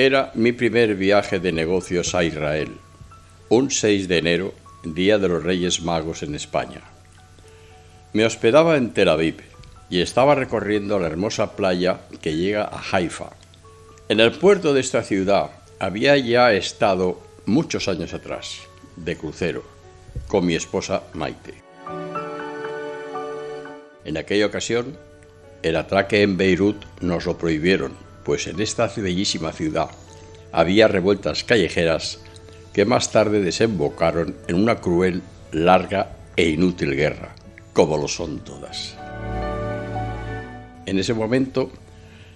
Era mi primer viaje de negocios a Israel, un 6 de enero, Día de los Reyes Magos en España. Me hospedaba en Tel Aviv y estaba recorriendo la hermosa playa que llega a Haifa. En el puerto de esta ciudad había ya estado muchos años atrás, de crucero, con mi esposa Maite. En aquella ocasión, el atraque en Beirut nos lo prohibieron, pues en esta bellísima ciudad había revueltas callejeras que más tarde desembocaron en una cruel, larga e inútil guerra, como lo son todas. En ese momento,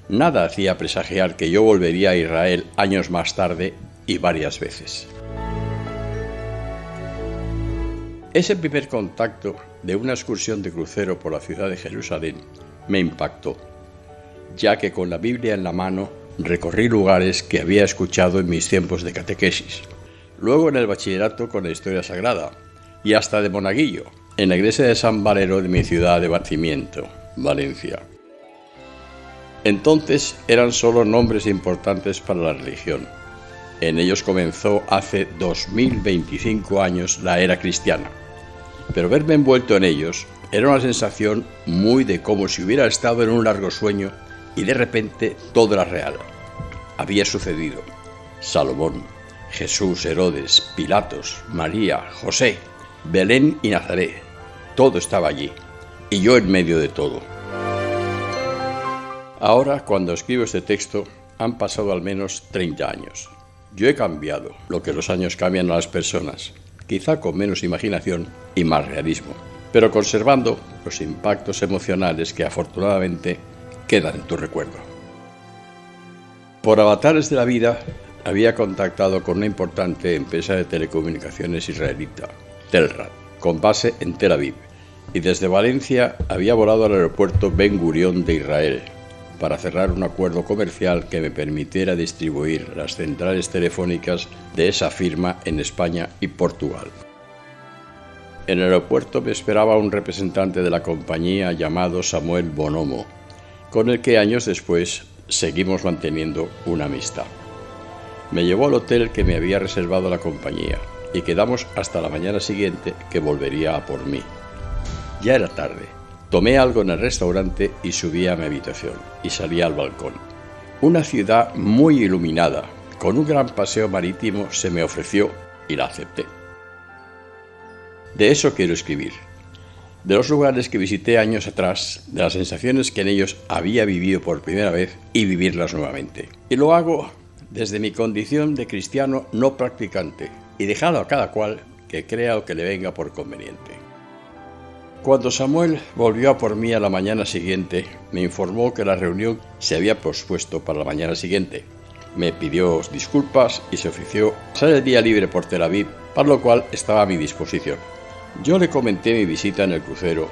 nada hacía presagiar que yo volvería a Israel años más tarde y varias veces. Ese primer contacto de una excursión de crucero por la ciudad de Jerusalén me impactó, ya que con la Biblia en la mano recorrí lugares que había escuchado en mis tiempos de catequesis, luego en el bachillerato con la historia sagrada y hasta de monaguillo, en la iglesia de San Valero de mi ciudad de nacimiento, Valencia. Entonces eran solo nombres importantes para la religión. En ellos comenzó hace 2025 años la era cristiana, pero verme envuelto en ellos era una sensación muy de como si hubiera estado en un largo sueño y de repente todo era real. Había sucedido. Salomón, Jesús, Herodes, Pilatos, María, José, Belén y Nazaret. Todo estaba allí, y yo en medio de todo. Ahora, cuando escribo este texto, han pasado al menos 30 años. Yo he cambiado, lo que los años cambian a las personas, quizá con menos imaginación y más realismo, pero conservando los impactos emocionales que afortunadamente quedan en tu recuerdo. Por avatares de la vida, había contactado con una importante empresa de telecomunicaciones israelita, Telrad, con base en Tel Aviv, y desde Valencia había volado al aeropuerto Ben Gurión de Israel para cerrar un acuerdo comercial que me permitiera distribuir las centrales telefónicas de esa firma en España y Portugal. En el aeropuerto me esperaba un representante de la compañía llamado Samuel Bonomo, con el que años después seguimos manteniendo una amistad. Me llevó al hotel que me había reservado la compañía y quedamos hasta la mañana siguiente, que volvería a por mí. Ya era tarde. Tomé algo en el restaurante y subí a mi habitación y salí al balcón. Una ciudad muy iluminada, con un gran paseo marítimo, se me ofreció y la acepté. De eso quiero escribir. De los lugares que visité años atrás, de las sensaciones que en ellos había vivido por primera vez y vivirlas nuevamente. Y lo hago desde mi condición de cristiano no practicante y dejando a cada cual que crea lo que le venga por conveniente. Cuando Samuel volvió a por mí a la mañana siguiente, me informó que la reunión se había pospuesto para la mañana siguiente. Me pidió disculpas y se ofreció pasar el día libre por Tel Aviv, para lo cual estaba a mi disposición. Yo le comenté mi visita en el crucero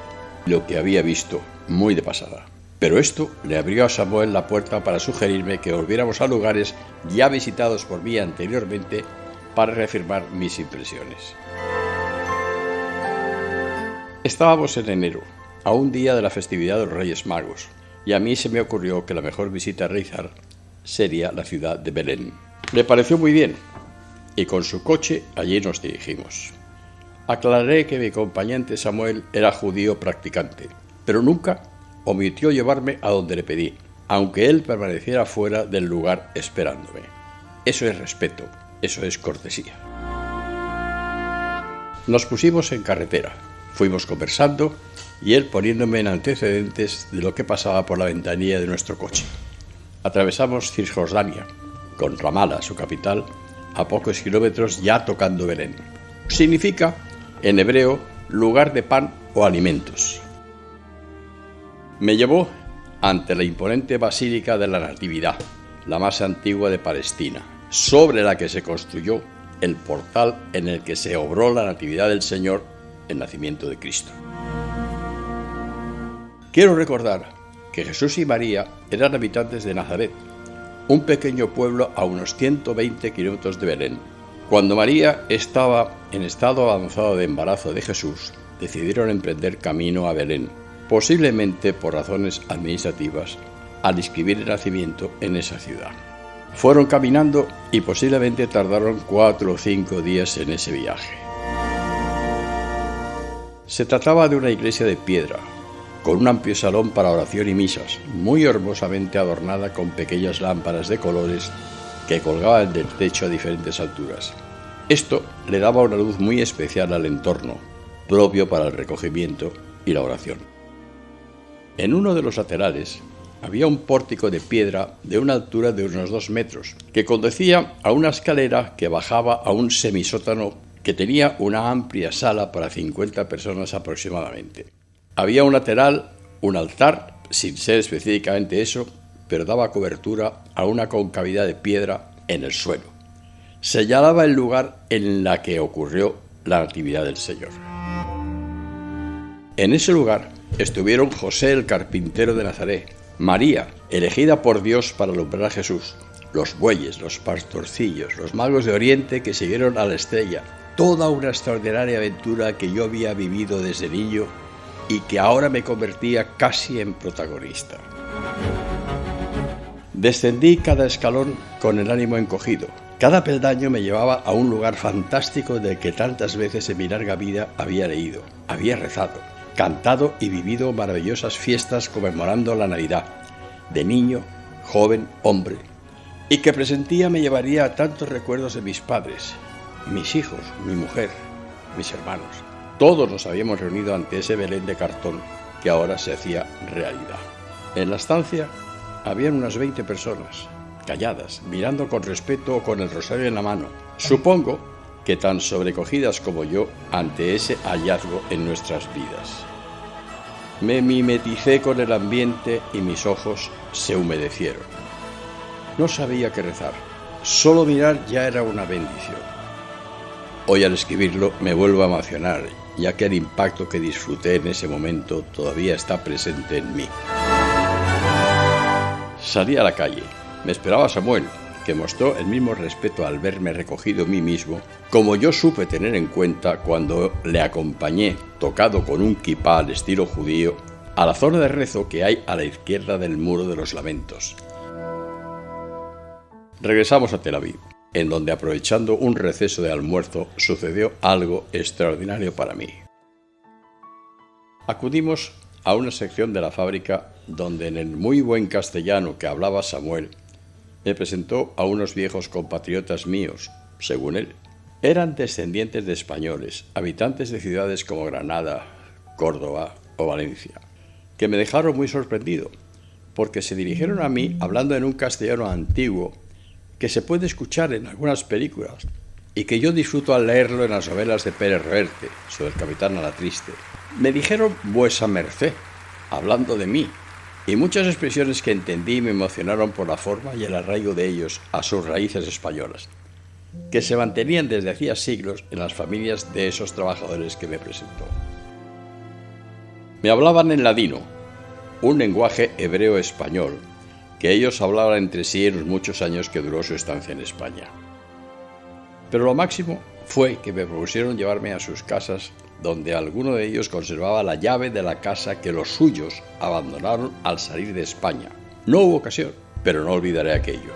y lo que había visto, muy de pasada. Pero esto le abrió a Samuel la puerta para sugerirme que volviéramos a lugares ya visitados por mí anteriormente para reafirmar mis impresiones. Estábamos en enero, a un día de la festividad de los Reyes Magos, y a mí se me ocurrió que la mejor visita a realizar sería la ciudad de Belén. Le pareció muy bien, y con su coche allí nos dirigimos. Aclaré que mi acompañante Samuel era judío practicante, pero nunca omitió llevarme a donde le pedí, aunque él permaneciera fuera del lugar esperándome. Eso es respeto, eso es cortesía. Nos pusimos en carretera, fuimos conversando y él poniéndome en antecedentes de lo que pasaba por la ventanilla de nuestro coche. Atravesamos Cisjordania, con Ramala, su capital, a pocos kilómetros ya tocando Belén. Significa, en hebreo, lugar de pan o alimentos. Me llevó ante la imponente Basílica de la Natividad, la más antigua de Palestina, sobre la que se construyó el portal en el que se obró la Natividad del Señor, el nacimiento de Cristo. Quiero recordar que Jesús y María eran habitantes de Nazaret, un pequeño pueblo a unos 120 kilómetros de Belén. Cuando María estaba en estado avanzado de embarazo de Jesús, decidieron emprender camino a Belén, posiblemente por razones administrativas, al inscribir el nacimiento en esa ciudad. Fueron caminando y posiblemente tardaron 4 o 5 días en ese viaje. Se trataba de una iglesia de piedra, con un amplio salón para oración y misas, muy hermosamente adornada con pequeñas lámparas de colores que colgaban del techo a diferentes alturas. Esto le daba una luz muy especial al entorno, propio para el recogimiento y la oración. En uno de los laterales había un pórtico de piedra de una altura de unos 2 metros, que conducía a una escalera que bajaba a un semisótano que tenía una amplia sala para 50 personas aproximadamente. Había un lateral, un altar, sin ser específicamente eso, pero daba cobertura a una concavidad de piedra en el suelo. Señalaba el lugar en la que ocurrió la Natividad del Señor. En ese lugar estuvieron José el carpintero de Nazaret, María, elegida por Dios para alumbrar a Jesús, los bueyes, los pastorcillos, los magos de Oriente que siguieron a la estrella, toda una extraordinaria aventura que yo había vivido desde niño y que ahora me convertía casi en protagonista. Descendí cada escalón con el ánimo encogido. Cada peldaño me llevaba a un lugar fantástico del que tantas veces en mi larga vida había leído, había rezado, cantado y vivido maravillosas fiestas conmemorando la Navidad, de niño, joven, hombre, y que presentía me llevaría a tantos recuerdos de mis padres, mis hijos, mi mujer, mis hermanos. Todos nos habíamos reunido ante ese Belén de cartón que ahora se hacía realidad. En la estancia habían unas 20 personas, calladas, mirando con respeto o con el rosario en la mano. Supongo que tan sobrecogidas como yo ante ese hallazgo en nuestras vidas. Me mimeticé con el ambiente y mis ojos se humedecieron. No sabía qué rezar, solo mirar ya era una bendición. Hoy al escribirlo me vuelvo a emocionar, ya que el impacto que disfruté en ese momento todavía está presente en mí. Salí a la calle, me esperaba Samuel, que mostró el mismo respeto al verme recogido a mí mismo, como yo supe tener en cuenta cuando le acompañé, tocado con un kipá al estilo judío, a la zona de rezo que hay a la izquierda del Muro de los Lamentos. Regresamos a Tel Aviv, en donde, aprovechando un receso de almuerzo, sucedió algo extraordinario para mí. Acudimos a una sección de la fábrica donde, en el muy buen castellano que hablaba Samuel, me presentó a unos viejos compatriotas míos, según él. Eran descendientes de españoles, habitantes de ciudades como Granada, Córdoba o Valencia, que me dejaron muy sorprendido, porque se dirigieron a mí hablando en un castellano antiguo que se puede escuchar en algunas películas y que yo disfruto al leerlo en las novelas de Pérez Reverte, sobre el capitán Alatriste. Me dijeron vuesa merced, hablando de mí, y muchas expresiones que entendí me emocionaron por la forma y el arraigo de ellos a sus raíces españolas, que se mantenían desde hacía siglos en las familias de esos trabajadores que me presentó. Me hablaban en ladino, un lenguaje hebreo-español, que ellos hablaban entre sí en los muchos años que duró su estancia en España. Pero lo máximo fue que me propusieron llevarme a sus casas, donde alguno de ellos conservaba la llave de la casa que los suyos abandonaron al salir de España. No hubo ocasión, pero no olvidaré aquello.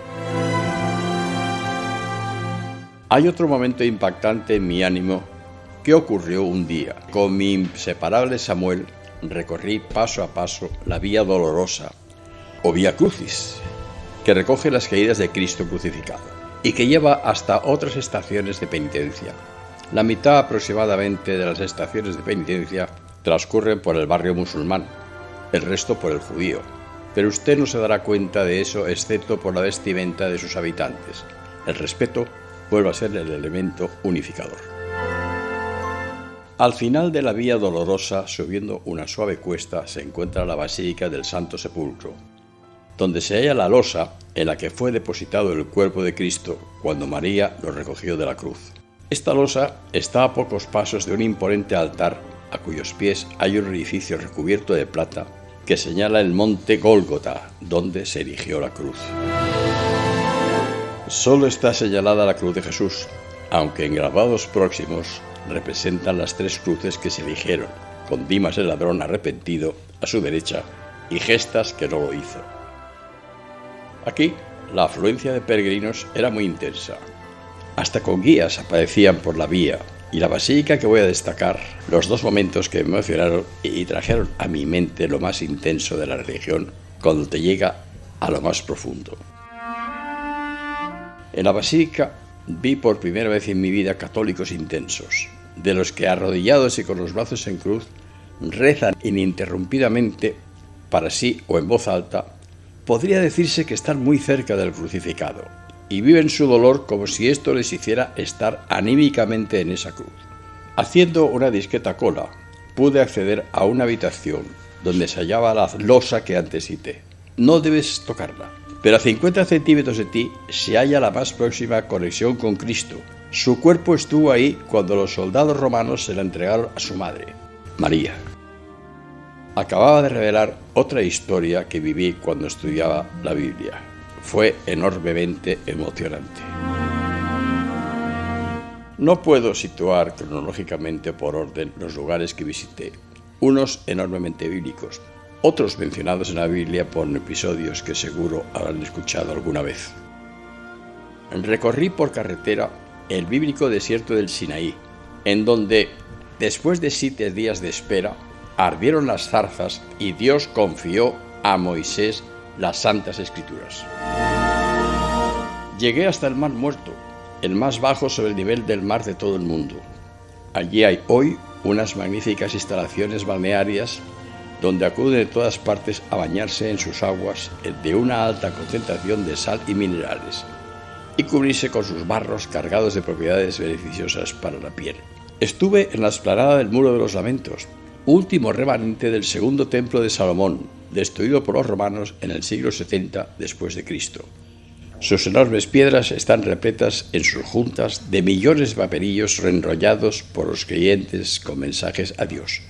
Hay otro momento impactante en mi ánimo que ocurrió un día. Con mi inseparable Samuel recorrí paso a paso la Vía Dolorosa, o Vía Crucis, que recoge las caídas de Cristo crucificado y que lleva hasta otras estaciones de penitencia. La mitad aproximadamente de las estaciones de penitencia transcurren por el barrio musulmán, el resto por el judío, pero usted no se dará cuenta de eso excepto por la vestimenta de sus habitantes. El respeto vuelve a ser el elemento unificador. Al final de la Vía Dolorosa, subiendo una suave cuesta, se encuentra la Basílica del Santo Sepulcro, donde se halla la losa en la que fue depositado el cuerpo de Cristo cuando María lo recogió de la cruz. Esta losa está a pocos pasos de un imponente altar a cuyos pies hay un edificio recubierto de plata que señala el monte Gólgota, donde se erigió la cruz. Solo está señalada la cruz de Jesús, aunque en grabados próximos representan las 3 cruces que se eligieron, con Dimas el ladrón arrepentido a su derecha y Gestas que no lo hizo. Aquí la afluencia de peregrinos era muy intensa. Hasta con guías aparecían por la vía, y la basílica que voy a destacar, los dos momentos que me emocionaron y trajeron a mi mente lo más intenso de la religión cuando te llega a lo más profundo. En la basílica vi por primera vez en mi vida católicos intensos, de los que arrodillados y con los brazos en cruz rezan ininterrumpidamente para sí o en voz alta. Podría decirse que están muy cerca del crucificado y viven su dolor como si esto les hiciera estar anímicamente en esa cruz. Haciendo una discreta cola, pude acceder a una habitación donde se hallaba la losa que antes cité. No debes tocarla, pero a 50 centímetros de ti se halla la más próxima conexión con Cristo. Su cuerpo estuvo ahí cuando los soldados romanos se la entregaron a su madre, María. Acababa de revelar otra historia que viví cuando estudiaba la Biblia. Fue enormemente emocionante. No puedo situar cronológicamente por orden los lugares que visité, unos enormemente bíblicos, otros mencionados en la Biblia por episodios que seguro habrán escuchado alguna vez. Recorrí por carretera el bíblico desierto del Sinaí, en donde, después de 7 días de espera, ardieron las zarzas y Dios confió a Moisés las Santas Escrituras. Llegué hasta el Mar Muerto, el más bajo sobre el nivel del mar de todo el mundo. Allí hay hoy unas magníficas instalaciones balnearias donde acuden de todas partes a bañarse en sus aguas de una alta concentración de sal y minerales y cubrirse con sus barros cargados de propiedades beneficiosas para la piel. Estuve en la explanada del Muro de los Lamentos, último remanente del segundo templo de Salomón, destruido por los romanos en el siglo 70 después de Cristo. Sus enormes piedras están repletas en sus juntas de millones de papelillos reenrollados por los creyentes con mensajes a Dios.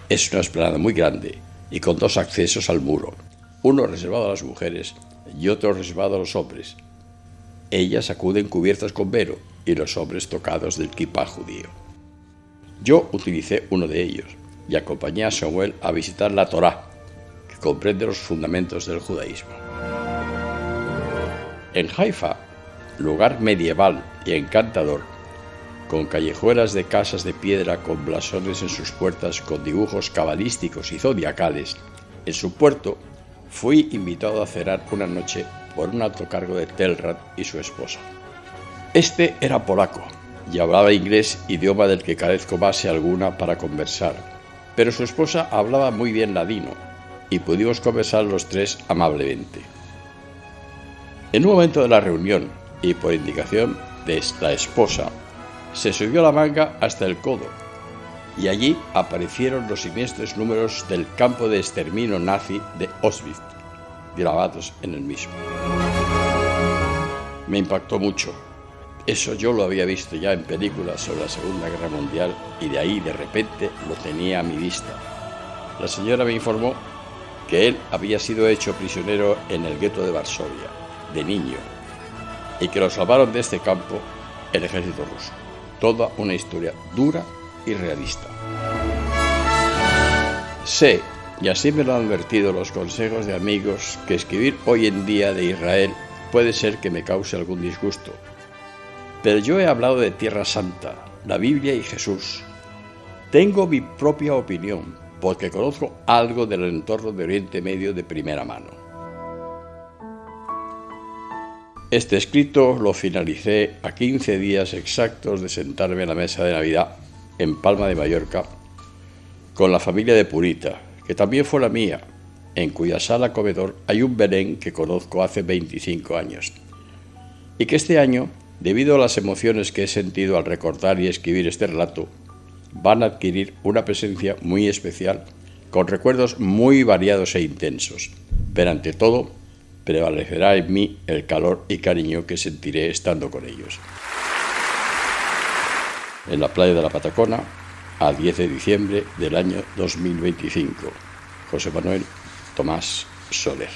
Es una explanada muy grande y con 2 accesos al muro, uno reservado a las mujeres y otro reservado a los hombres. Ellas acuden cubiertas con velo y los hombres tocados del kipá judío. Yo utilicé uno de ellos y acompañé a Samuel a visitar la Torá, que comprende los fundamentos del judaísmo. En Haifa, lugar medieval y encantador, con callejuelas de casas de piedra con blasones en sus puertas con dibujos cabalísticos y zodiacales, en su puerto fui invitado a cenar una noche por un alto cargo de Telrad y su esposa. Este era polaco y hablaba inglés, idioma del que carezco base alguna para conversar, pero su esposa hablaba muy bien ladino y pudimos conversar los 3 amablemente. En un momento de la reunión, y por indicación de la esposa, se subió la manga hasta el codo, y allí aparecieron los siniestros números del campo de exterminio nazi de Auschwitz, grabados en el mismo. Me impactó mucho. Eso yo lo había visto ya en películas sobre la Segunda Guerra Mundial, y de ahí de repente lo tenía a mi vista. La señora me informó que él había sido hecho prisionero en el gueto de Varsovia, de niño, y que lo salvaron de este campo el ejército ruso. Toda una historia dura y realista. Sé, y así me lo han advertido los consejos de amigos, que escribir hoy en día de Israel puede ser que me cause algún disgusto. Pero yo he hablado de Tierra Santa, la Biblia y Jesús. Tengo mi propia opinión, porque conozco algo del entorno de Oriente Medio de primera mano. Este escrito lo finalicé a 15 días exactos de sentarme a la mesa de Navidad en Palma de Mallorca con la familia de Purita, que también fue la mía, en cuya sala comedor hay un Belén que conozco hace 25 años, y que este año, debido a las emociones que he sentido al recordar y escribir este relato, van a adquirir una presencia muy especial, con recuerdos muy variados e intensos, pero ante todo, prevalecerá en mí el calor y cariño que sentiré estando con ellos. En la playa de la Patacona, a 10 de diciembre del año 2025. José Manuel Tomás Soler.